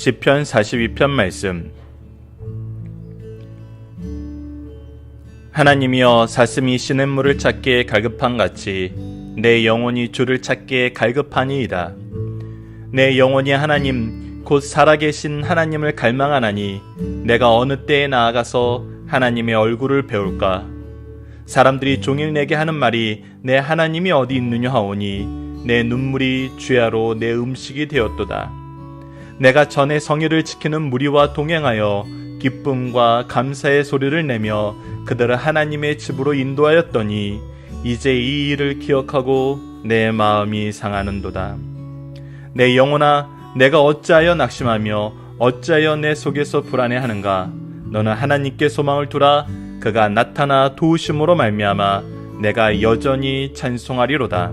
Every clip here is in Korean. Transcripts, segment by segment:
시편 42편 말씀. 하나님이여, 사슴이 시냇물을 찾기에 갈급한 같이 내 영혼이 주를 찾기에 갈급하니이다. 내 영혼이 하나님 곧 살아계신 하나님을 갈망하나니 내가 어느 때에 나아가서 하나님의 얼굴을 배울까? 사람들이 종일 내게 하는 말이 내 하나님이 어디 있느냐 하오니 내 눈물이 주야로 내 음식이 되었도다. 내가 전에 성의를 지키는 무리와 동행하여 기쁨과 감사의 소리를 내며 그들을 하나님의 집으로 인도하였더니 이제 이 일을 기억하고 내 마음이 상하는도다. 내 영혼아, 내가 어찌하여 낙심하며 어찌하여 내 속에서 불안해하는가? 너는 하나님께 소망을 두라. 그가 나타나 도우심으로 말미암아 내가 여전히 찬송하리로다.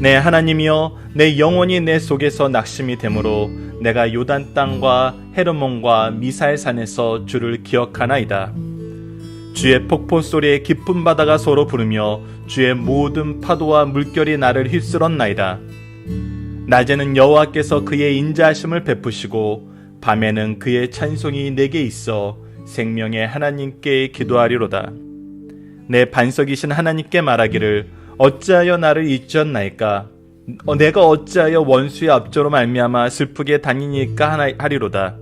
내 하나님이여, 내 영혼이 내 속에서 낙심이 되므로 내가 요단 땅과 헤르몬과 미사엘산에서 주를 기억하나이다. 주의 폭포 소리에 깊은 바다가 서로 부르며 주의 모든 파도와 물결이 나를 휩쓸었나이다. 낮에는 여호와께서 그의 인자하심을 베푸시고 밤에는 그의 찬송이 내게 있어 생명의 하나님께 기도하리로다. 내 반석이신 하나님께 말하기를 어찌하여 나를 잊으셨나이까? 내가 어찌하여 원수의 압조로 말미암아 슬프게 다니니까 하리로다.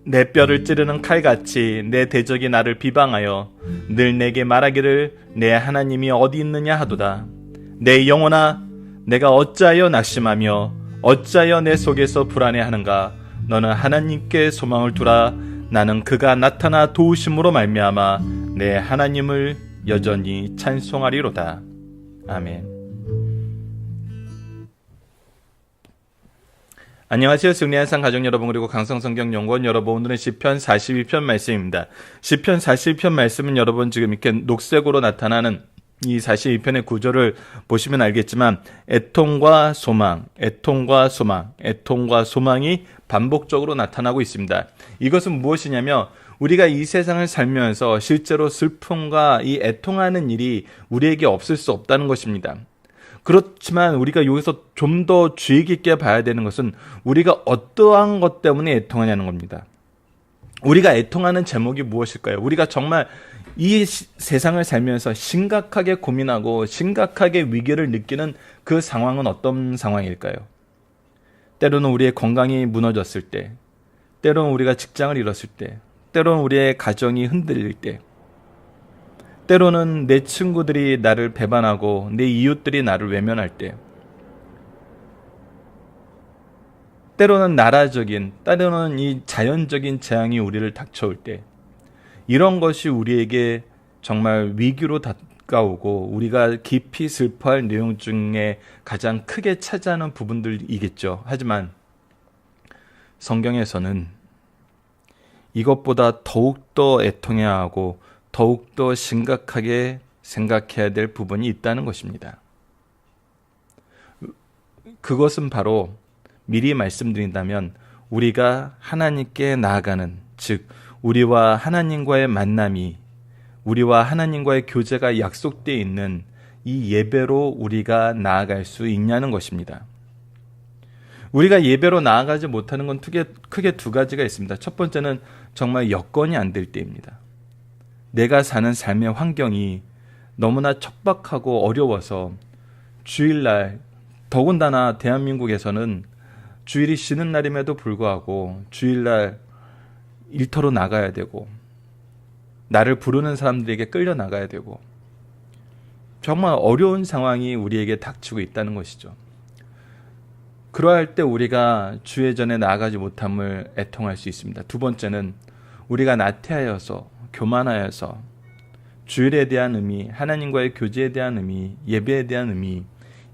내 뼈를 찌르는 칼같이 내 대적이 나를 비방하여 늘 내게 말하기를 내 하나님이 어디 있느냐 하도다. 내 영혼아, 내가 어찌하여 낙심하며 어찌하여 내 속에서 불안해하는가? 너는 하나님께 소망을 두라. 나는 그가 나타나 도우심으로 말미암아 내 하나님을 여전히 찬송하리로다. 아멘. 안녕하세요. 승리한상 가족 여러분, 그리고 강성성경연구원 여러분, 오늘은 시편 42편 말씀입니다. 시편 42편 말씀은 여러분 지금 이렇게 녹색으로 나타나는 이 42편의 구조를 보시면 알겠지만 애통과 소망, 애통과 소망, 애통과 소망이 반복적으로 나타나고 있습니다. 이것은 무엇이냐면 우리가 이 세상을 살면서 실제로 슬픔과 이 애통하는 일이 우리에게 없을 수 없다는 것입니다. 그렇지만 우리가 여기서 좀 더 주의 깊게 봐야 되는 것은 우리가 어떠한 것 때문에 애통하냐는 겁니다. 우리가 애통하는 제목이 무엇일까요? 우리가 정말 이 세상을 살면서 심각하게 고민하고 심각하게 위기를 느끼는 그 상황은 어떤 상황일까요? 때로는 우리의 건강이 무너졌을 때, 때로는 우리가 직장을 잃었을 때, 때로는 우리의 가정이 흔들릴 때, 때로는 내 친구들이 나를 배반하고 내 이웃들이 나를 외면할 때, 때로는 나라적인, 때로는 이 자연적인 재앙이 우리를 닥쳐올 때, 이런 것이 우리에게 정말 위기로 다가오고 우리가 깊이 슬퍼할 내용 중에 가장 크게 차지하는 부분들이겠죠. 하지만 성경에서는 이것보다 더욱더 애통해야 하고 더욱더 심각하게 생각해야 될 부분이 있다는 것입니다. 그것은 바로 미리 말씀드린다면 우리가 하나님께 나아가는, 즉 우리와 하나님과의 만남이, 우리와 하나님과의 교제가 약속되어 있는 이 예배로 우리가 나아갈 수 있냐는 것입니다. 우리가 예배로 나아가지 못하는 건 크게 두 가지가 있습니다. 첫 번째는 정말 여건이 안 될 때입니다. 내가 사는 삶의 환경이 너무나 척박하고 어려워서 주일날, 더군다나 대한민국에서는 주일이 쉬는 날임에도 불구하고 주일날 일터로 나가야 되고 나를 부르는 사람들에게 끌려 나가야 되고 정말 어려운 상황이 우리에게 닥치고 있다는 것이죠. 그러할 때 우리가 주의 전에 나아가지 못함을 애통할 수 있습니다. 두 번째는 우리가 나태하여서, 교만하여서 주일에 대한 의미, 하나님과의 교제에 대한 의미, 예배에 대한 의미,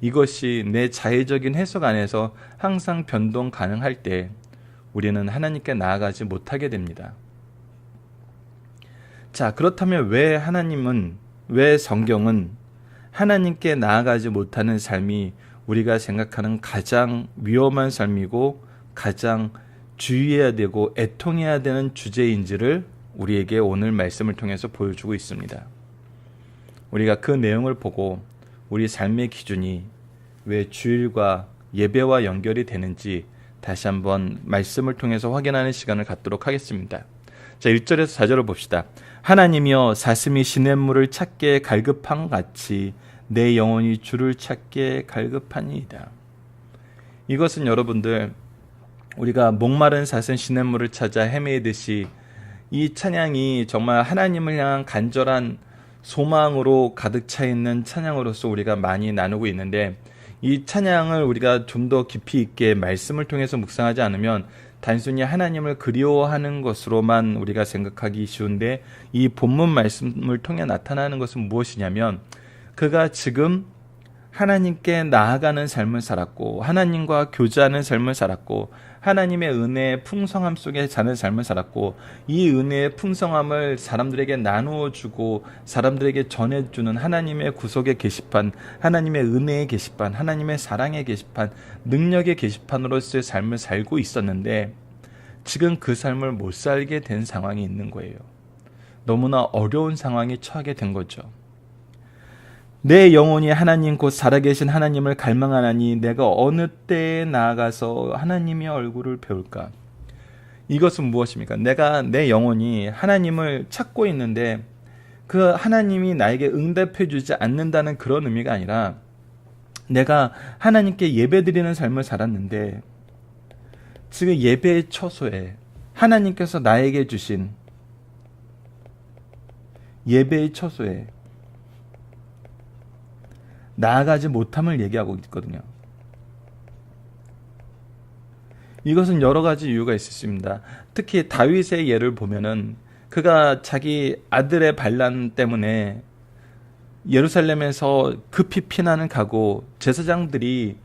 이것이 내 자의적인 해석 안에서 항상 변동 가능할 때 우리는 하나님께 나아가지 못하게 됩니다. 자, 그렇다면 왜 성경은 하나님께 나아가지 못하는 삶이 우리가 생각하는 가장 위험한 삶이고 가장 주의해야 되고 애통해야 되는 주제인지를 우리에게 오늘 말씀을 통해서 보여주고 있습니다. 우리가 그 내용을 보고 우리 삶의 기준이 왜 주일과 예배와 연결이 되는지 다시 한번 말씀을 통해서 확인하는 시간을 갖도록 하겠습니다. 자, 1절에서 4절을 봅시다. 하나님이여 사슴이 시냇물을 찾게 갈급한 같이 내 영혼이 주를 찾게 갈급하니이다. 이것은 여러분들 우리가 목마른 사슴 시냇물을 찾아 헤매듯이 이 찬양이 정말 하나님을 향한 간절한 소망으로 가득 차 있는 찬양으로서 우리가 많이 나누고 있는데, 이 찬양을 우리가 좀 더 깊이 있게 말씀을 통해서 묵상하지 않으면 단순히 하나님을 그리워하는 것으로만 우리가 생각하기 쉬운데, 이 본문 말씀을 통해 나타나는 것은 무엇이냐면 그가 지금 하나님께 나아가는 삶을 살았고 하나님과 교제하는 삶을 살았고 하나님의 은혜의 풍성함 속에 사는 삶을 살았고, 이 은혜의 풍성함을 사람들에게 나누어 주고 사람들에게 전해주는 하나님의 구속의 게시판, 하나님의 은혜의 게시판, 하나님의 사랑의 게시판, 능력의 게시판으로서의 삶을 살고 있었는데 지금 그 삶을 못 살게 된 상황이 있는 거예요. 너무나 어려운 상황에 처하게 된 거죠. 내 영혼이 하나님 곧 살아계신 하나님을 갈망하나니 내가 어느 때에 나아가서 하나님의 얼굴을 배울까? 이것은 무엇입니까? 내 영혼이 하나님을 찾고 있는데 그 하나님이 나에게 응답해 주지 않는다는 그런 의미가 아니라, 내가 하나님께 예배드리는 삶을 살았는데 지금 예배의 처소에 하나님께서 나에게 주신 예배의 처소에 나아가지 못함을 얘기하고 있거든요. 이것은 여러 가지 이유가 있습니다. 특히 다윗의 예를 보면은 그가 자기 아들의 반란 때문에 예루살렘에서 급히 피난을 가고 제사장들이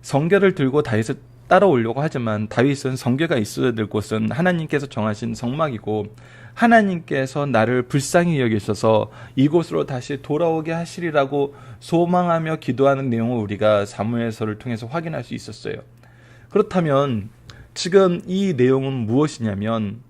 성궤를 들고 다윗을 따라오려고 하지만 다윗은 성궤가 있어야 될 곳은 하나님께서 정하신 성막이고 하나님께서 나를 불쌍히 여기셔서 이곳으로 다시 돌아오게 하시리라고 소망하며 기도하는 내용을 우리가 사무엘서를 통해서 확인할 수 있었어요. 그렇다면 지금 이 내용은 무엇이냐면,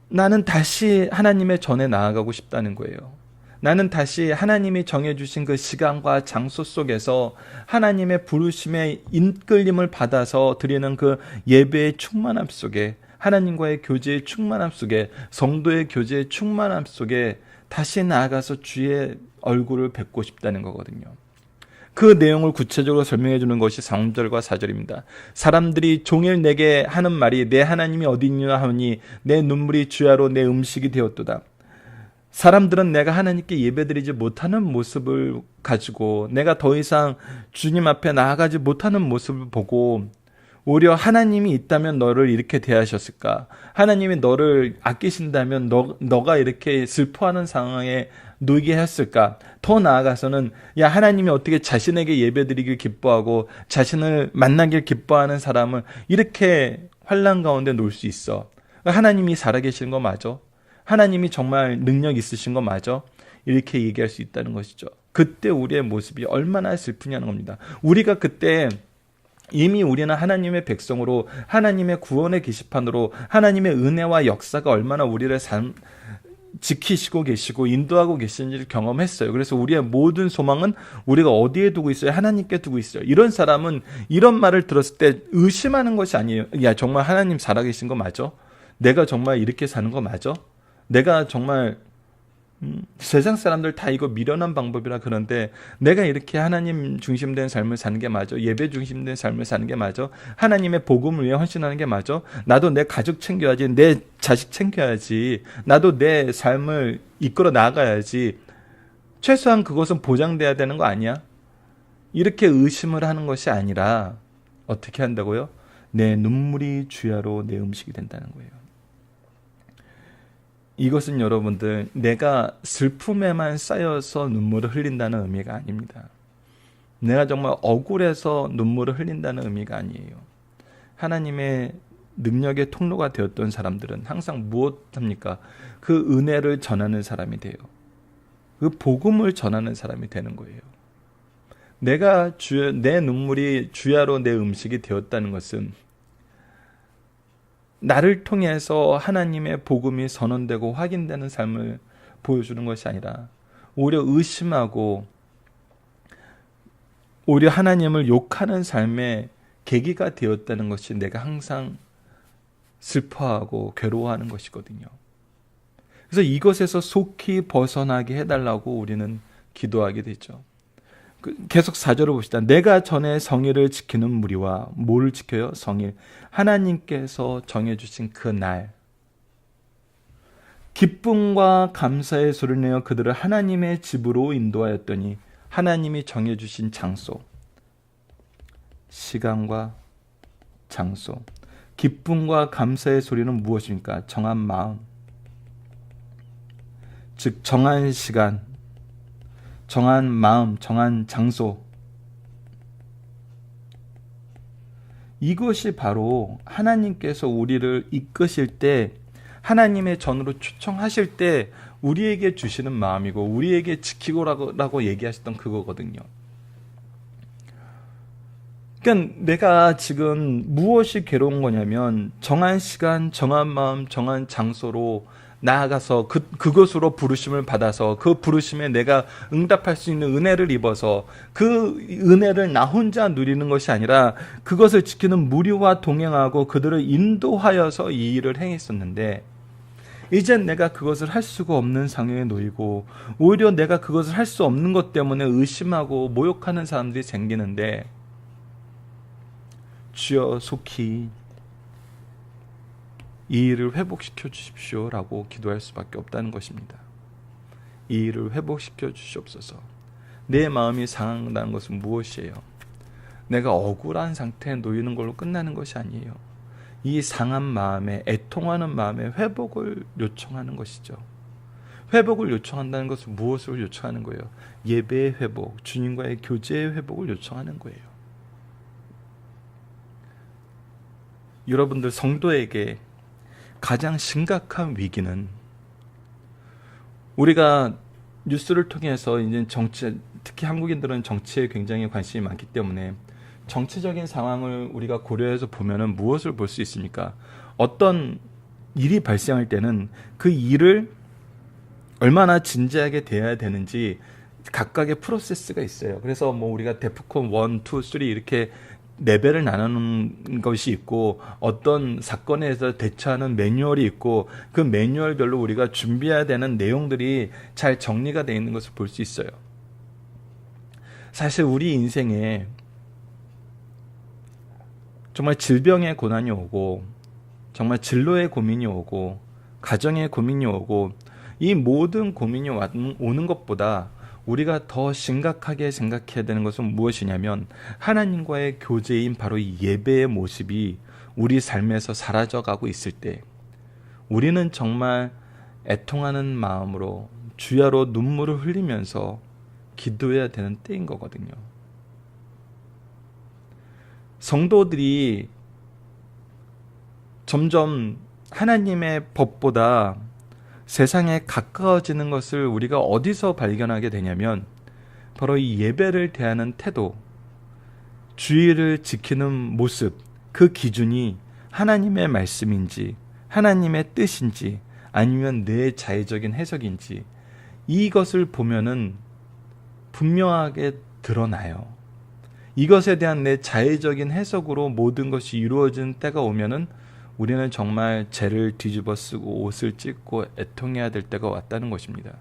나는 다시 하나님의 전에 나아가고 싶다는 거예요. 나는 다시 하나님이 정해주신 그 시간과 장소 속에서 하나님의 부르심의 인끌림을 받아서 드리는 그 예배의 충만함 속에, 하나님과의 교제의 충만함 속에, 성도의 교제의 충만함 속에 다시 나아가서 주의 얼굴을 뵙고 싶다는 거거든요. 그 내용을 구체적으로 설명해 주는 것이 3절과 4절입니다. 사람들이 종일 내게 하는 말이 내 하나님이 어디 있느냐 하니 내 눈물이 주야로 내 음식이 되었도다. 사람들은 내가 하나님께 예배드리지 못하는 모습을 가지고 내가 더 이상 주님 앞에 나아가지 못하는 모습을 보고 오히려 하나님이 있다면 너를 이렇게 대하셨을까? 하나님이 너를 아끼신다면 너가 이렇게 슬퍼하는 상황에 놓이게 했을까? 더 나아가서는 야, 하나님이 어떻게 자신에게 예배드리길 기뻐하고 자신을 만나길 기뻐하는 사람을 이렇게 환난 가운데 놓을 수 있어? 하나님이 살아계시는 거 맞아? 하나님이 정말 능력 있으신 거 맞아? 이렇게 얘기할 수 있다는 것이죠. 그때 우리의 모습이 얼마나 슬프냐는 겁니다. 우리가 그때 이미 우리는 하나님의 백성으로 하나님의 구원의 게시판으로 하나님의 은혜와 역사가 얼마나 우리를 지키시고 계시고 인도하고 계시는지를 경험했어요. 그래서 우리의 모든 소망은 우리가 어디에 두고 있어요? 하나님께 두고 있어요. 이런 사람은 이런 말을 들었을 때 의심하는 것이 아니에요. 야, 정말 하나님 살아계신 거 맞아? 내가 정말 이렇게 사는 거 맞아? 내가 정말 세상 사람들 다 이거 미련한 방법이라 그런데 내가 이렇게 하나님 중심된 삶을 사는 게 맞아? 예배 중심된 삶을 사는 게 맞아? 하나님의 복음을 위해 헌신하는 게 맞아? 나도 내 가족 챙겨야지, 내 자식 챙겨야지, 나도 내 삶을 이끌어 나가야지, 최소한 그것은 보장돼야 되는 거 아니야? 이렇게 의심을 하는 것이 아니라 어떻게 한다고요? 내 눈물이 주야로 내 음식이 된다는 거예요. 이것은 여러분들 내가 슬픔에만 쌓여서 눈물을 흘린다는 의미가 아닙니다. 내가 정말 억울해서 눈물을 흘린다는 의미가 아니에요. 하나님의 능력의 통로가 되었던 사람들은 항상 무엇합니까? 그 은혜를 전하는 사람이 돼요. 그 복음을 전하는 사람이 되는 거예요. 내 눈물이 주야로 내 음식이 되었다는 것은 나를 통해서 하나님의 복음이 선언되고 확인되는 삶을 보여주는 것이 아니라 오히려 의심하고 오히려 하나님을 욕하는 삶에 계기가 되었다는 것이 내가 항상 슬퍼하고 괴로워하는 것이거든요. 그래서 이것에서 속히 벗어나게 해달라고 우리는 기도하게 되죠. 계속 4절을 봅시다. 내가 전에 성일을 지키는 무리와 뭐를 지켜요? 성일. 하나님께서 정해주신 그 날. 기쁨과 감사의 소리를 내어 그들을 하나님의 집으로 인도하였더니 하나님이 정해주신 장소. 시간과 장소. 기쁨과 감사의 소리는 무엇입니까? 정한 마음. 즉 정한 시간, 정한 마음, 정한 장소. 이것이 바로 하나님께서 우리를 이끄실 때, 하나님의 전으로 초청하실 때 우리에게 주시는 마음이고 우리에게 지키고라고 얘기하셨던 그거거든요. 그러니까 내가 지금 무엇이 괴로운 거냐면 정한 시간, 정한 마음, 정한 장소로 나아가서 그것으로 부르심을 받아서 그 부르심에 내가 응답할 수 있는 은혜를 입어서 그 은혜를 나 혼자 누리는 것이 아니라 그것을 지키는 무리와 동행하고 그들을 인도하여서 이 일을 행했었는데, 이젠 내가 그것을 할 수가 없는 상황에 놓이고 오히려 내가 그것을 할 수 없는 것 때문에 의심하고 모욕하는 사람들이 생기는데, 주여 속히 이 일을 회복시켜 주십시오 라고 기도할 수밖에 없다는 것입니다. 이 일을 회복시켜 주시옵소서. 내 마음이 상한다는 것은 무엇이에요? 내가 억울한 상태에 놓이는 걸로 끝나는 것이 아니에요. 이 상한 마음에, 애통하는 마음에 회복을 요청하는 것이죠. 회복을 요청한다는 것은 무엇을 요청하는 거예요? 예배의 회복, 주님과의 교제의 회복을 요청하는 거예요. 여러분들 성도에게 가장 심각한 위기는, 우리가 뉴스를 통해서 이제 정치, 특히 한국인들은 정치에 굉장히 관심이 많기 때문에 정치적인 상황을 우리가 고려해서 보면은 무엇을 볼 수 있습니까? 어떤 일이 발생할 때는 그 일을 얼마나 진지하게 대해야 되는지 각각의 프로세스가 있어요. 그래서 뭐 우리가 데프콘 1, 2, 3 이렇게 레벨을 나누는 것이 있고, 어떤 사건에서 대처하는 매뉴얼이 있고, 그 매뉴얼별로 우리가 준비해야 되는 내용들이 잘 정리가 되어 있는 것을 볼 수 있어요. 사실 우리 인생에 정말 질병의 고난이 오고, 정말 진로의 고민이 오고, 가정의 고민이 오고, 이 모든 고민이 오는 것보다 우리가 더 심각하게 생각해야 되는 것은 무엇이냐면, 하나님과의 교제인 바로 이 예배의 모습이 우리 삶에서 사라져가고 있을 때 우리는 정말 애통하는 마음으로 주야로 눈물을 흘리면서 기도해야 되는 때인 거거든요. 성도들이 점점 하나님의 법보다 세상에 가까워지는 것을 우리가 어디서 발견하게 되냐면, 바로 이 예배를 대하는 태도, 주의를 지키는 모습, 그 기준이 하나님의 말씀인지 하나님의 뜻인지 아니면 내 자의적인 해석인지, 이것을 보면은 분명하게 드러나요. 이것에 대한 내 자의적인 해석으로 모든 것이 이루어지는 때가 오면은 우리는 정말 죄를 뒤집어 쓰고 옷을 찢고 애통해야 될 때가 왔다는 것입니다.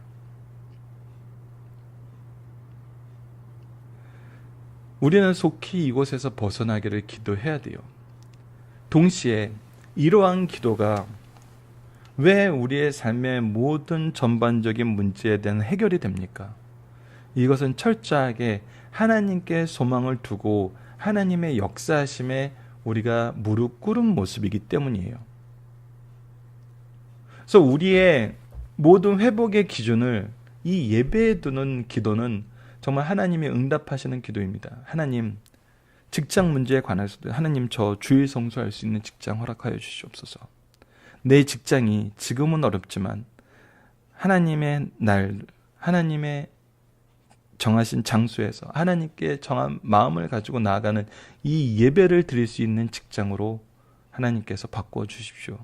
우리는 속히 이곳에서 벗어나기를 기도해야 돼요. 동시에 이러한 기도가 왜 우리의 삶의 모든 전반적인 문제에 대한 해결이 됩니까? 이것은 철저하게 하나님께 소망을 두고 하나님의 역사하심에 우리가 무릎 꿇은 모습이기 때문이에요. 그래서 우리의 모든 회복의 기준을 이 예배에 두는 기도는 정말 하나님이 응답하시는 기도입니다. 하나님, 직장 문제에 관해서도 하나님, 저 주일 성수할 수 있는 직장 허락하여 주시옵소서. 내 직장이 지금은 어렵지만 하나님의 날, 하나님의 정하신 장소에서 하나님께 정한 마음을 가지고 나아가는 이 예배를 드릴 수 있는 직장으로 하나님께서 바꾸어 주십시오.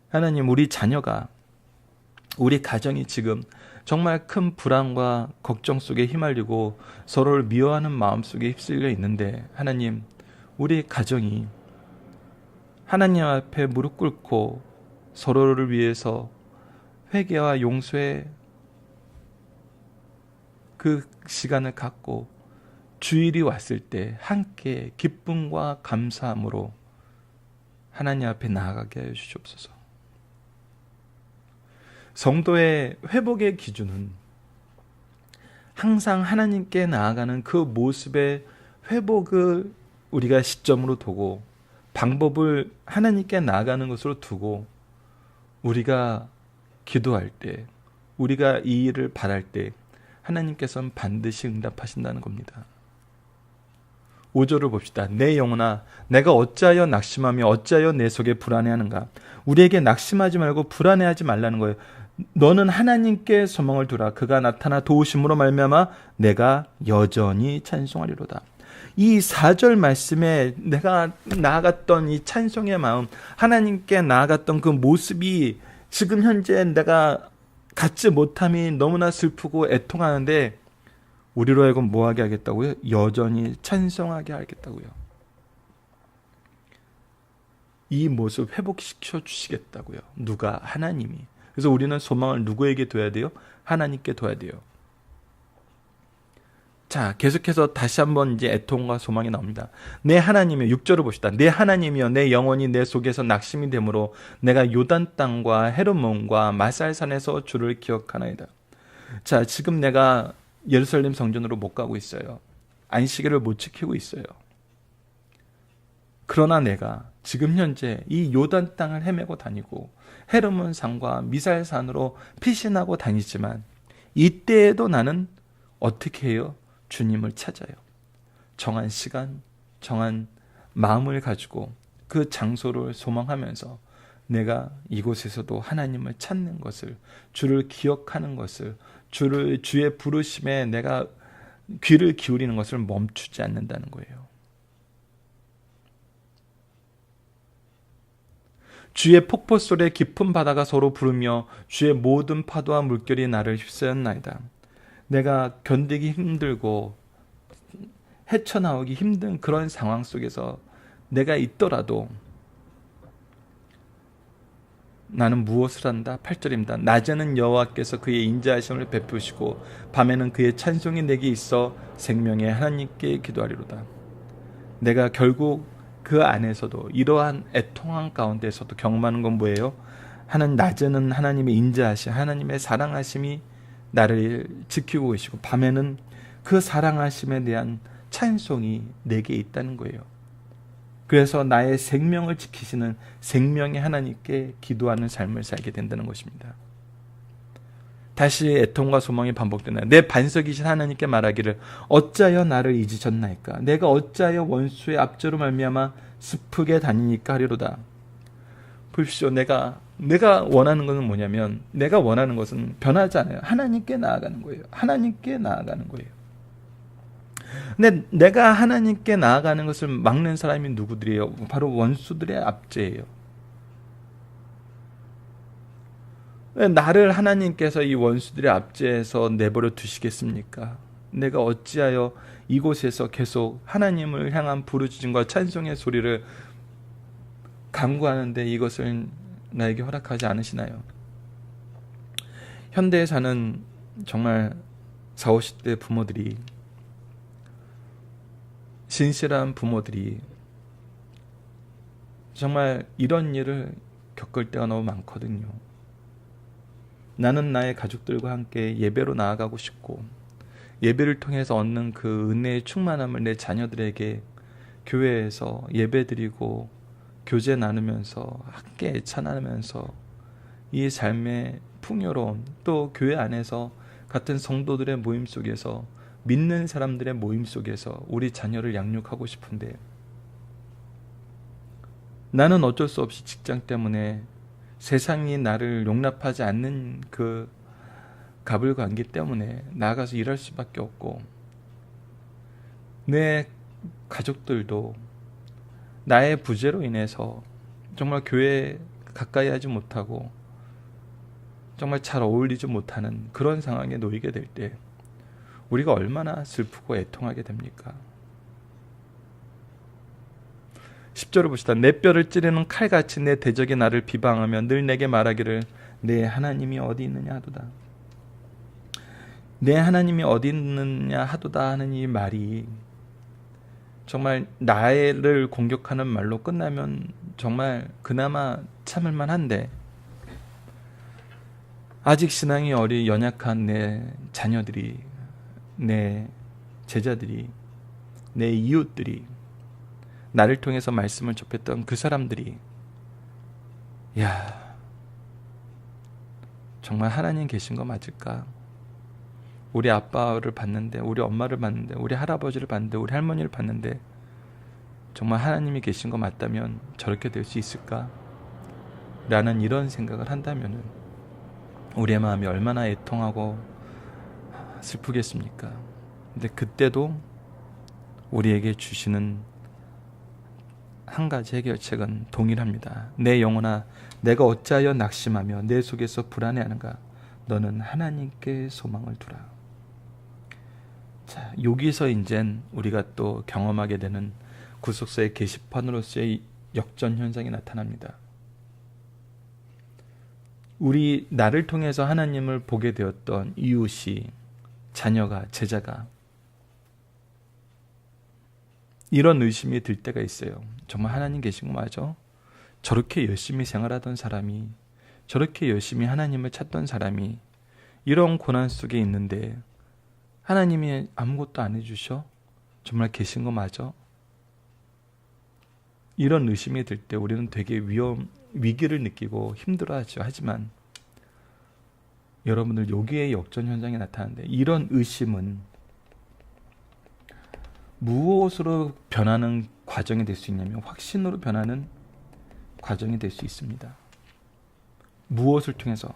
하나님, 우리 자녀가, 우리 가정이 지금 정말 큰 불안과 걱정 속에 휘말리고 서로를 미워하는 마음 속에 휩쓸려 있는데, 하나님, 우리 가정이 하나님 앞에 무릎 꿇고 서로를 위해서 회개와 용서의 그 시간을 갖고 주일이 왔을 때 함께 기쁨과 감사함으로 하나님 앞에 나아가게 하여 주시옵소서. 성도의 회복의 기준은 항상 하나님께 나아가는 그 모습의 회복을 우리가 시점으로 두고, 방법을 하나님께 나아가는 것으로 두고, 우리가 기도할 때, 우리가 이 일을 바랄 때 하나님께서는 반드시 응답하신다는 겁니다. 5절을 봅시다. 내 영혼아, 내가 어찌하여 낙심하며 어찌하여 내 속에 불안해하는가. 우리에게 낙심하지 말고 불안해하지 말라는 거예요. 너는 하나님께 소망을 두라. 그가 나타나 도우심으로 말미암아 내가 여전히 찬송하리로다. 이 4절 말씀에 내가 나아갔던 이 찬송의 마음, 하나님께 나아갔던 그 모습이 지금 현재 내가 갖지 못함이 너무나 슬프고 애통하는데, 우리로 하여금 뭐하게 하겠다고요? 여전히 찬송하게 하겠다고요. 이 모습 회복시켜 주시겠다고요. 누가? 하나님이. 그래서 우리는 소망을 누구에게 둬야 돼요? 하나님께 둬야 돼요. 자, 계속해서 다시 한번 이제 애통과 소망이 나옵니다. 내 하나님이여, 6절을 봅시다. 내 하나님이여, 내 영혼이 내 속에서 낙심이 되므로 내가 요단 땅과 헤르몬과 마살산에서 주를 기억하나이다. 자, 지금 내가 예루살렘 성전으로 못 가고 있어요. 안식일을 못 지키고 있어요. 그러나 내가 지금 현재 이 요단 땅을 헤매고 다니고 헤르몬 산과 미살산으로 피신하고 다니지만, 이때에도 나는 어떻게 해요? 주님을 찾아요. 정한 시간, 정한 마음을 가지고 그 장소를 소망하면서 내가 이곳에서도 하나님을 찾는 것을, 주를 기억하는 것을, 주의 부르심에 내가 귀를 기울이는 것을 멈추지 않는다는 거예요. 주의 폭포 소리에 깊은 바다가 서로 부르며 주의 모든 파도와 물결이 나를 휩싸였나이다. 내가 견디기 힘들고 헤쳐나오기 힘든 그런 상황 속에서 내가 있더라도 나는 무엇을 한다? 8절입니다. 낮에는 여호와께서 그의 인자하심을 베푸시고 밤에는 그의 찬송이 내게 있어 생명의 하나님께 기도하리로다. 내가 결국 그 안에서도 이러한 애통한 가운데서도 경험하는 건 뭐예요? 낮에는 하나님의 인자하심, 하나님의 사랑하심이 나를 지키고 계시고, 밤에는 그 사랑하심에 대한 찬송이 내게 있다는 거예요. 그래서 나의 생명을 지키시는 생명의 하나님께 기도하는 삶을 살게 된다는 것입니다. 다시 애통과 소망이 반복되나요? 내 반석이신 하나님께 말하기를 어찌하여 나를 잊으셨나이까? 내가 어찌하여 원수의 앞조로 말미암아 슬프게 다니니까 하리로다. 보십시오. 내가 원하는 것은 뭐냐면, 내가 원하는 것은 변하지 않아요. 하나님께 나아가는 거예요. 하나님께 나아가는 거예요. 근데 내가 하나님께 나아가는 것을 막는 사람이 누구들이에요? 바로 원수들의 압제예요. 나를 하나님께서 이 원수들의 압제에서 내버려 두시겠습니까? 내가 어찌하여 이곳에서 계속 하나님을 향한 부르짖음과 찬송의 소리를 간구하는데 이것을 나에게 허락하지 않으시나요? 현대에 사는 정말 40, 50대 부모들이, 신실한 부모들이 정말 이런 일을 겪을 때가 너무 많거든요. 나는 나의 가족들과 함께 예배로 나아가고 싶고, 예배를 통해서 얻는 그 은혜의 충만함을 내 자녀들에게 교회에서 예배드리고 교제 나누면서 함께 애찬하면서 이 삶의 풍요로움, 또 교회 안에서 같은 성도들의 모임 속에서, 믿는 사람들의 모임 속에서 우리 자녀를 양육하고 싶은데, 나는 어쩔 수 없이 직장 때문에 세상이 나를 용납하지 않는 그 가불관계 때문에 나가서 일할 수밖에 없고, 내 가족들도 나의 부재로 인해서 정말 교회에 가까이 하지 못하고 정말 잘 어울리지 못하는 그런 상황에 놓이게 될 때 우리가 얼마나 슬프고 애통하게 됩니까? 10절을 보시다. 내 뼈를 찌르는 칼같이 내 대적이 나를 비방하며 늘 내게 말하기를 내 하나님이 어디 있느냐 하도다. 내 하나님이 어디 있느냐 하도다 하는 이 말이 정말 나를 공격하는 말로 끝나면 정말 그나마 참을 만한데, 아직 신앙이 어린 연약한 내 자녀들이, 내 제자들이, 내 이웃들이, 나를 통해서 말씀을 접했던 그 사람들이, 야, 정말 하나님 계신 거 맞을까? 우리 아빠를 봤는데, 우리 엄마를 봤는데, 우리 할아버지를 봤는데, 우리 할머니를 봤는데 정말 하나님이 계신 거 맞다면 저렇게 될 수 있을까? 라는 이런 생각을 한다면 우리의 마음이 얼마나 애통하고 슬프겠습니까? 근데 그때도 우리에게 주시는 한 가지 해결책은 동일합니다. 내 영혼아, 내가 어찌하여 낙심하며 내 속에서 불안해하는가? 너는 하나님께 소망을 두라. 자, 여기서 이젠 우리가 또 경험하게 되는 구속사의 게시판으로서의 역전 현상이 나타납니다. 나를 통해서 하나님을 보게 되었던 이웃이, 자녀가, 제자가 이런 의심이 들 때가 있어요. 정말 하나님 계신 거 맞아? 저렇게 열심히 생활하던 사람이, 저렇게 열심히 하나님을 찾던 사람이 이런 고난 속에 있는데 하나님이 아무것도 안 해주셔? 정말 계신 거 맞아? 이런 의심이 들 때 우리는 되게 위기를 느끼고 힘들어하죠. 하지만 여러분들, 여기에 역전 현상이 나타나는데, 이런 의심은 무엇으로 변하는 과정이 될 수 있냐면 확신으로 변하는 과정이 될 수 있습니다. 무엇을 통해서?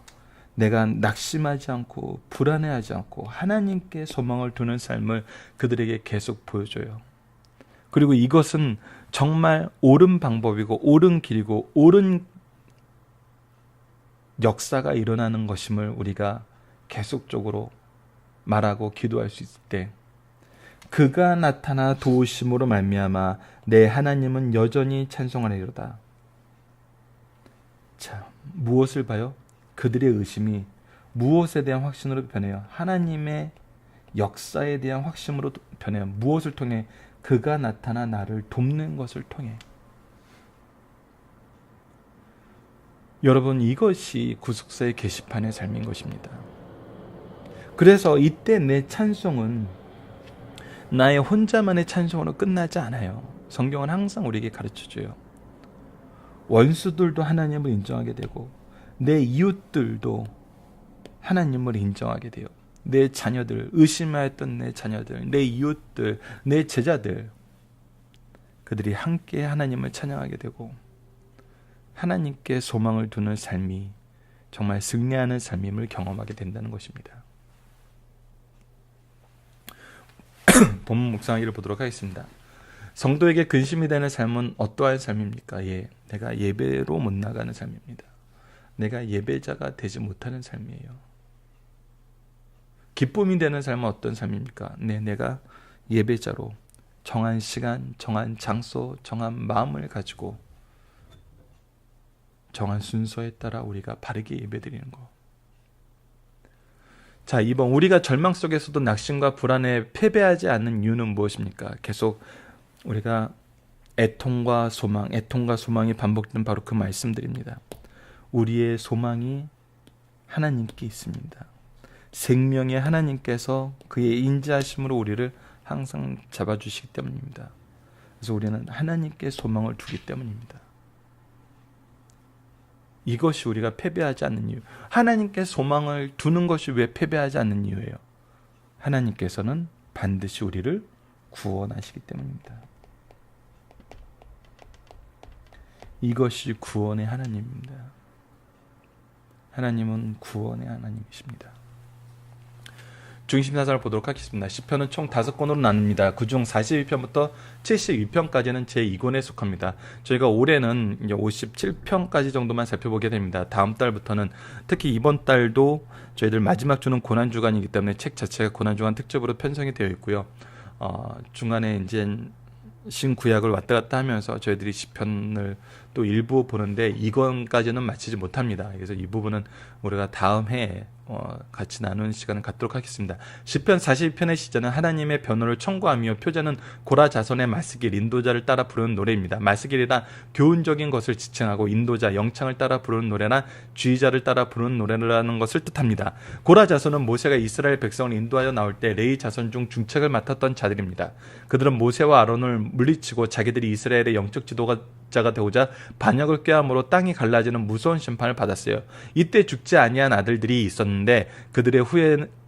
내가 낙심하지 않고 불안해하지 않고 하나님께 소망을 두는 삶을 그들에게 계속 보여줘요. 그리고 이것은 정말 옳은 방법이고 옳은 길이고 옳은 역사가 일어나는 것임을 우리가 계속적으로 말하고 기도할 수 있을 때, 그가 나타나 도우심으로 말미암아 내 하나님은 여전히 찬송하리로다. 자, 무엇을 봐요? 그들의 의심이 무엇에 대한 확신으로 변해요? 하나님의 역사에 대한 확신으로 변해요. 무엇을 통해? 그가 나타나 나를 돕는 것을 통해. 여러분, 이것이 구속사의 게시판의 삶인 것입니다. 그래서 이때 내 찬송은 나의 혼자만의 찬송으로 끝나지 않아요. 성경은 항상 우리에게 가르쳐줘요. 원수들도 하나님을 인정하게 되고 내 이웃들도 하나님을 인정하게 돼요. 내 자녀들, 의심하였던 내 자녀들, 내 이웃들, 내 제자들, 그들이 함께 하나님을 찬양하게 되고 하나님께 소망을 두는 삶이 정말 승리하는 삶임을 경험하게 된다는 것입니다. 본문 묵상하기를 보도록 하겠습니다. 성도에게 근심이 되는 삶은 어떠한 삶입니까? 내가 예배로 못 나가는 삶입니다. 내가 예배자가 되지 못하는 삶이에요. 기쁨이 되는 삶은 어떤 삶입니까? 내가 예배자로 정한 시간, 정한 장소, 정한 마음을 가지고 정한 순서에 따라 우리가 바르게 예배드리는 것. 자, 2번, 우리가 절망 속에서도 낙심과 불안에 패배하지 않는 이유는 무엇입니까? 계속 우리가 애통과 소망이 반복되는 바로 그 말씀들입니다. 우리의 소망이 하나님께 있습니다. 생명의 하나님께서 그의 인자하심으로 우리를 항상 잡아주시기 때문입니다. 그래서 우리는 하나님께 소망을 두기 때문입니다. 이것이 우리가 패배하지 않는 이유. 하나님께 소망을 두는 것이 왜 패배하지 않는 이유예요? 하나님께서는 반드시 우리를 구원하시기 때문입니다. 이것이 구원의 하나님입니다. 하나님은 구원의 하나님이십니다. 중심사상을 보도록 하겠습니다. 시편은 총 5권으로 나눕니다. 그중 42편부터 72편까지는 제2권에 속합니다. 저희가 올해는 이제 57편까지 정도만 살펴보게 됩니다. 다음 달부터는, 특히 이번 달도 저희들 마지막 주는 고난주간이기 때문에 책 자체가 고난주간 특집으로 편성이 되어 있고요. 중간에 이제 신구약을 왔다 갔다 하면서 저희들이 시편을 또 일부 보는데 2권까지는 마치지 못합니다. 그래서 이 부분은 우리가 다음 해에 같이 나누는 시간을 갖도록 하겠습니다. 시편 42편의 시제는 하나님의 변호를 청구하며, 표제는 고라 자손의 말쓰길, 인도자를 따라 부르는 노래입니다. 말쓰길이란 교훈적인 것을 지칭하고, 인도자, 영창을 따라 부르는 노래나 주의자를 따라 부르는 노래라는 것을 뜻합니다. 고라 자손은 모세가 이스라엘 백성을 인도하여 나올 때 레위 자손 중 중책을 맡았던 자들입니다. 그들은 모세와 아론을 물리치고 자기들이 이스라엘의 영적 지도자가 되고자 반역을 꾀함으로 땅이 갈라지는 무서운 심판을 받았어요. 이때 죽지 아니한 아들들이 있었는데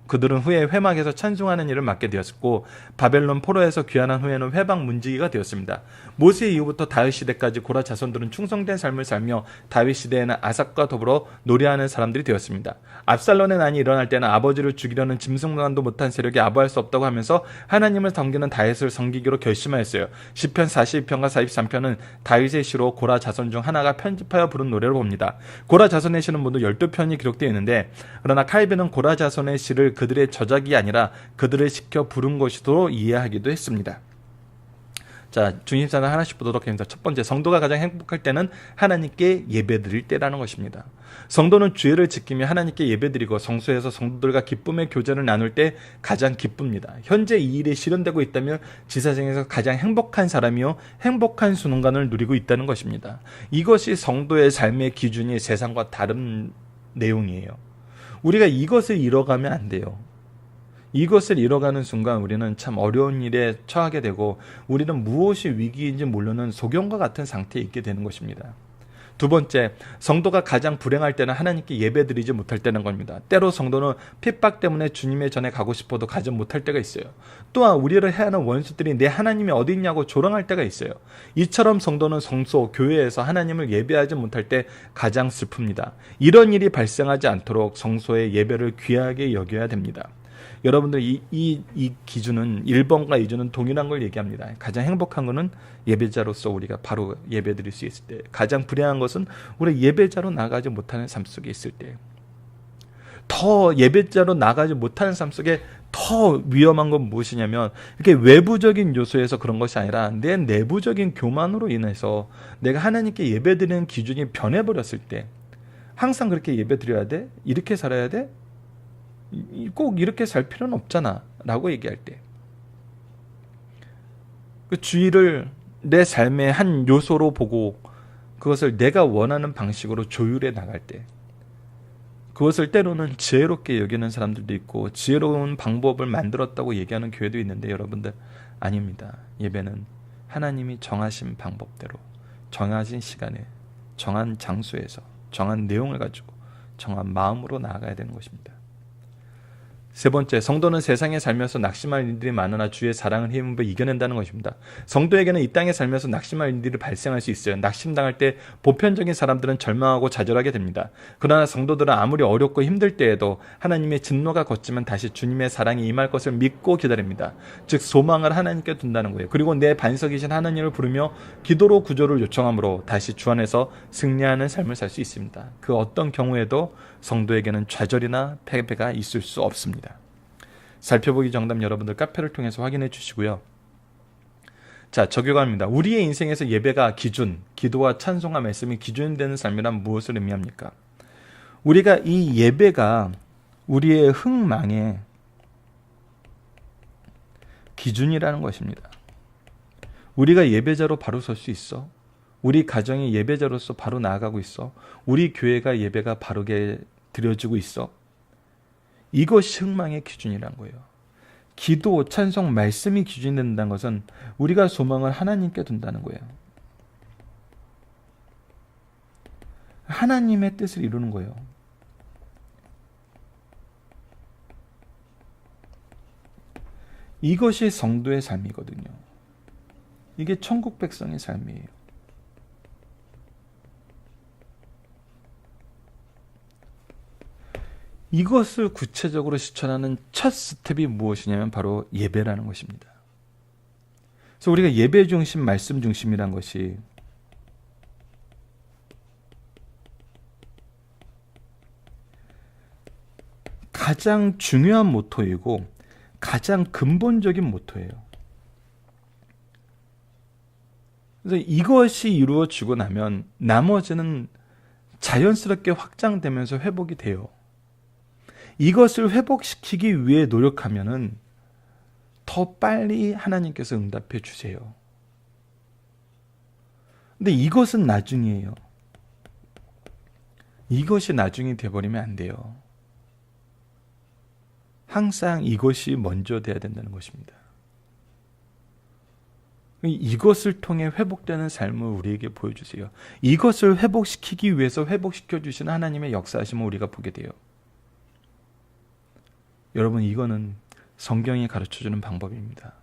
그들은 후에 회막에서 찬송하는 일을 맡게 되었고, 바벨론 포로에서 귀환한 후에는 회방 문지기가 되었습니다. 모세 이후부터 다윗 시대까지 고라 자손들은 충성된 삶을 살며 다윗 시대에는 아삭과 더불어 노래하는 사람들이 되었습니다. 압살롬의 난이 일어날 때는 아버지를 죽이려는 짐승만도 못한 세력이 아부할 수 없다고 하면서 하나님을 섬기는 다윗을 섬기기로 결심하였어요. 시편 42편과 43편은 다윗의 시로 고라 자손 중 하나가 편집하여 부른 노래를 봅니다. 고라 자손의 시는 모두 12편이 기록되어 있는데, 그러나 칼빈은 고라 자손의 시를 그들의 저작이 아니라 그들을 시켜 부른 것이로 이해하기도 했습니다. 자, 중심사상 하나씩 보도록 하겠습니다. 첫 번째, 성도가 가장 행복할 때는 하나님께 예배드릴 때라는 것입니다. 성도는 주의를 지키며 하나님께 예배드리고 성소에서 성도들과 기쁨의 교제를 나눌 때 가장 기쁩니다. 현재 이 일이 실현되고 있다면 지사생에서 가장 행복한 사람이요, 행복한 순간을 누리고 있다는 것입니다. 이것이 성도의 삶의 기준이 세상과 다른 내용이에요. 우리가 이것을 잃어가면 안 돼요. 이것을 잃어가는 순간 우리는 참 어려운 일에 처하게 되고, 우리는 무엇이 위기인지 모르는 소경과 같은 상태에 있게 되는 것입니다. 두 번째, 성도가 가장 불행할 때는 하나님께 예배드리지 못할 때는 겁니다. 때로 성도는 핍박 때문에 주님의 전에 가고 싶어도 가지 못할 때가 있어요. 또한 우리를 해하는 원수들이 내 하나님이 어디 있냐고 조롱할 때가 있어요. 이처럼 성도는 성소, 교회에서 하나님을 예배하지 못할 때 가장 슬픕니다. 이런 일이 발생하지 않도록 성소의 예배를 귀하게 여겨야 됩니다. 여러분들 이 기준은 1번과 2주는 동일한 걸 얘기합니다. 가장 행복한 것은 예배자로서 우리가 바로 예배드릴 수 있을 때, 가장 불행한 것은 우리 예배자로 나가지 못하는 삶 속에 있을 때, 더 예배자로 나가지 못하는 삶 속에 더 위험한 건 무엇이냐면, 이렇게 외부적인 요소에서 그런 것이 아니라 내 내부적인 교만으로 인해서 내가 하나님께 예배드리는 기준이 변해버렸을 때, 항상 그렇게 예배드려야 돼? 이렇게 살아야 돼? 꼭 이렇게 살 필요는 없잖아 라고 얘기할 때, 그 주의를 내 삶의 한 요소로 보고 그것을 내가 원하는 방식으로 조율해 나갈 때, 그것을 때로는 지혜롭게 여기는 사람들도 있고 지혜로운 방법을 만들었다고 얘기하는 교회도 있는데, 여러분들 아닙니다. 예배는 하나님이 정하신 방법대로 정하신 시간에 정한 장소에서 정한 내용을 가지고 정한 마음으로 나아가야 되는 것입니다. 세 번째, 성도는 세상에 살면서 낙심할 일들이 많으나 주의 사랑을 힘입어 이겨낸다는 것입니다. 성도에게는 이 땅에 살면서 낙심할 일들이 발생할 수 있어요. 낙심당할 때 보편적인 사람들은 절망하고 좌절하게 됩니다. 그러나 성도들은 아무리 어렵고 힘들 때에도 하나님의 진노가 걷지만 다시 주님의 사랑이 임할 것을 믿고 기다립니다. 즉 소망을 하나님께 둔다는 거예요. 그리고 내 반석이신 하나님을 부르며 기도로 구조를 요청함으로 다시 주 안에서 승리하는 삶을 살 수 있습니다. 그 어떤 경우에도 성도에게는 좌절이나 패배가 있을 수 없습니다. 살펴보기 정답 여러분들 카페를 통해서 확인해 주시고요. 자, 적용합니다. 우리의 인생에서 예배가 기준, 기도와 찬송과 말씀이 기준이 되는 삶이란 무엇을 의미합니까? 우리가 이 예배가 우리의 흥망의 기준이라는 것입니다. 우리가 예배자로 바로 설 수 있어? 우리 가정이 예배자로서 바로 나아가고 있어? 우리 교회가 예배가 바르게 드려지고 있어? 이것이 흥망의 기준이란 거예요. 기도, 찬송, 말씀이 기준이 된다는 것은 우리가 소망을 하나님께 둔다는 거예요. 하나님의 뜻을 이루는 거예요. 이것이 성도의 삶이거든요. 이게 천국 백성의 삶이에요. 이것을 구체적으로 실천하는 첫 스텝이 무엇이냐면 바로 예배라는 것입니다. 그래서 우리가 예배 중심, 말씀 중심이란 것이 가장 중요한 모토이고 가장 근본적인 모토예요. 그래서 이것이 이루어지고 나면 나머지는 자연스럽게 확장되면서 회복이 돼요. 이것을 회복시키기 위해 노력하면은 더 빨리 하나님께서 응답해 주세요. 근데 이것은 나중이에요. 이것이 나중이 돼버리면 안 돼요. 항상 이것이 먼저 돼야 된다는 것입니다. 이것을 통해 회복되는 삶을 우리에게 보여주세요. 이것을 회복시키기 위해서 회복시켜 주시는 하나님의 역사하심을 우리가 보게 돼요. 여러분, 이거는 성경이 가르쳐주는 방법입니다.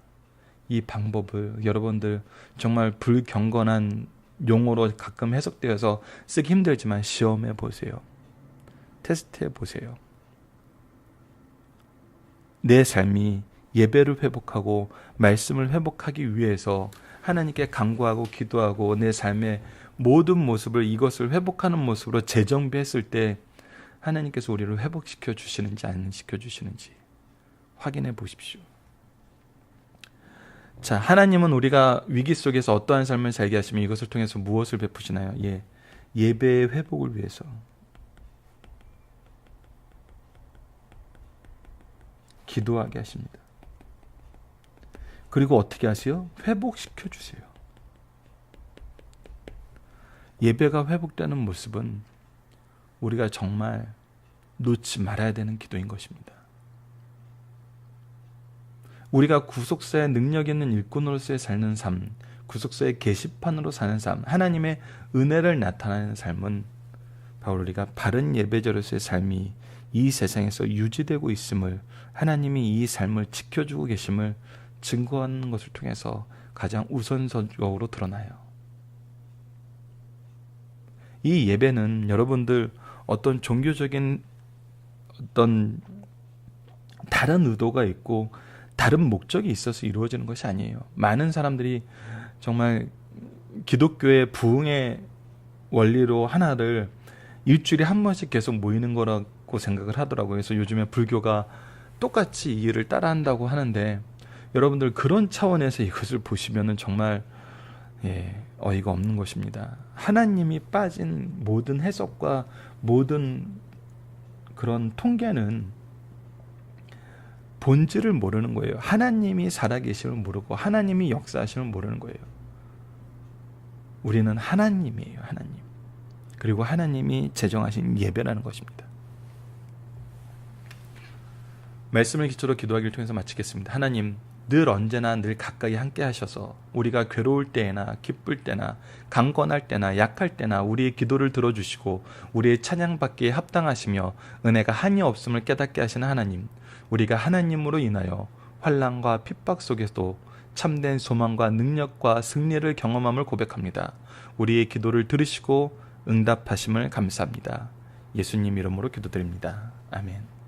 이 방법을 여러분들 정말 불경건한 용어로 가끔 해석되어서 쓰기 힘들지만 시험해 보세요. 테스트해 보세요. 내 삶이 예배를 회복하고 말씀을 회복하기 위해서 하나님께 간구하고 기도하고 내 삶의 모든 모습을 이것을 회복하는 모습으로 재정비했을 때 하나님께서 우리를 회복시켜 주시는지 안 시켜 주시는지 확인해 보십시오. 자, 하나님은 우리가 위기 속에서 어떠한 삶을 살게 하시면 이것을 통해서 무엇을 베푸시나요? 예배의 회복을 위해서. 기도하게 하십니다. 그리고 어떻게 하세요? 회복시켜 주세요. 예배가 회복되는 모습은 우리가 정말 놓지 말아야 되는 기도인 것입니다. 우리가 구속사의 능력 있는 일꾼으로서의 사는 삶, 구속사의 게시판으로 사는 삶, 하나님의 은혜를 나타내는 삶은 바로 우리가 바른 예배자로서의 삶이 이 세상에서 유지되고 있음을, 하나님이 이 삶을 지켜주고 계심을 증거하는 것을 통해서 가장 우선적으로 드러나요. 이 예배는 여러분들 어떤 종교적인 어떤 다른 의도가 있고 다른 목적이 있어서 이루어지는 것이 아니에요. 많은 사람들이 정말 기독교의 부흥의 원리로 하나를 일주일에 한 번씩 계속 모이는 거라고 생각을 하더라고요. 그래서 요즘에 불교가 똑같이 이 일을 따라한다고 하는데, 여러분들 그런 차원에서 이것을 보시면은 정말 어이가 없는 것입니다. 하나님이 빠진 모든 해석과 모든 그런 통계는 본질을 모르는 거예요. 하나님이 살아계심을 모르고 하나님이 역사하심을 모르는 거예요. 우리는 하나님이에요. 하나님. 그리고 하나님이 제정하신 예배라는 것입니다. 말씀을 기초로 기도하기를 통해서 마치겠습니다. 하나님, 늘 언제나 늘 가까이 함께 하셔서 우리가 괴로울 때나 기쁠 때나 강건할 때나 약할 때나 우리의 기도를 들어주시고 우리의 찬양받기에 합당하시며 은혜가 한이 없음을 깨닫게 하시는 하나님, 우리가 하나님으로 인하여 환난과 핍박 속에서도 참된 소망과 능력과 승리를 경험함을 고백합니다. 우리의 기도를 들으시고 응답하심을 감사합니다. 예수님 이름으로 기도드립니다. 아멘.